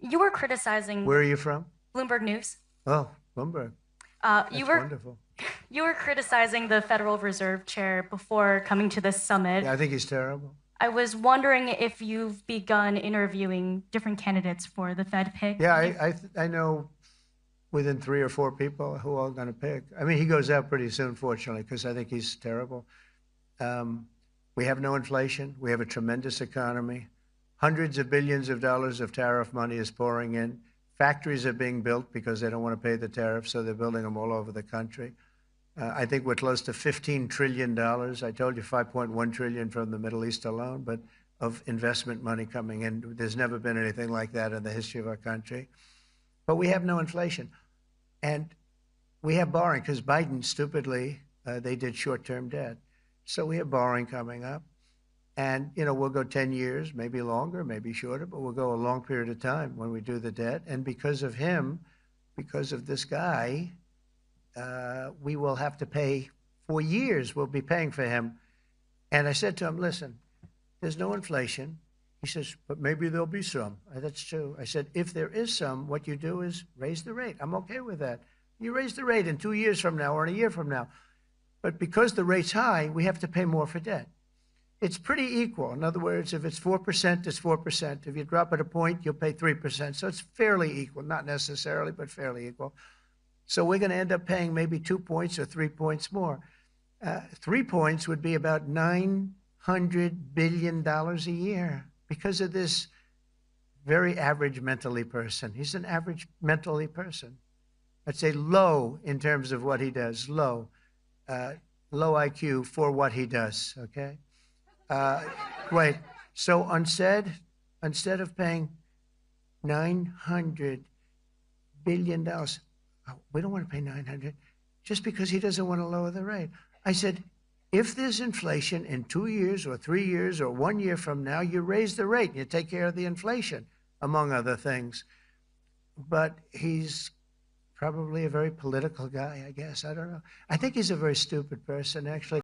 You were criticizing Where are you from? Bloomberg News. Oh, Bloomberg. You That's were wonderful. you were criticizing the Federal Reserve Chair before coming to this summit. Yeah, I think he's terrible. I was wondering if you've begun interviewing different candidates for the Fed pick. Yeah, I know within 3 or 4 people who are going to pick. I mean, he goes out pretty soon, fortunately, because I think he's terrible. We have no inflation. We have a tremendous economy. Hundreds of billions of dollars of tariff money is pouring in. Factories are being built because they don't want to pay the tariffs, so they're building them all over the country. I think we're close to $15 trillion. I told you 5.1 trillion from the Middle East alone, but of investment money coming in. There's never been anything like that in the history of our country. But we have no inflation. And we have borrowing because Biden, stupidly, they did short-term debt. So we have borrowing coming up. And, we'll go 10 years, maybe longer, maybe shorter, but we'll go a long period of time when we do the debt. And because of him, because of this guy, we will have to pay for years. We'll be paying for him. And I said to him, listen, there's no inflation. He says, but maybe there'll be some. That's true. I said, if there is some, what you do is raise the rate. I'm okay with that. You raise the rate in 2 years from now or in a year from now. But because the rate's high, we have to pay more for debt. It's pretty equal. In other words, if it's 4%, it's 4%. If you drop it a point, you'll pay 3%. So it's fairly equal, not necessarily, but fairly equal. So we're going to end up paying maybe 2 points or 3 points more. 3 points would be about $900 billion a year because of this very average mentally person. He's an average mentally person. I'd say low in terms of what he does, low IQ for what he does, okay? Wait, so instead of paying $900 billion, we don't want to pay 900 just because he doesn't want to lower the rate. I said, if there's inflation in 2 years or 3 years or 1 year from now, you raise the rate and you take care of the inflation, among other things. But he's probably a very political guy, I guess. I don't know. I think he's a very stupid person, actually.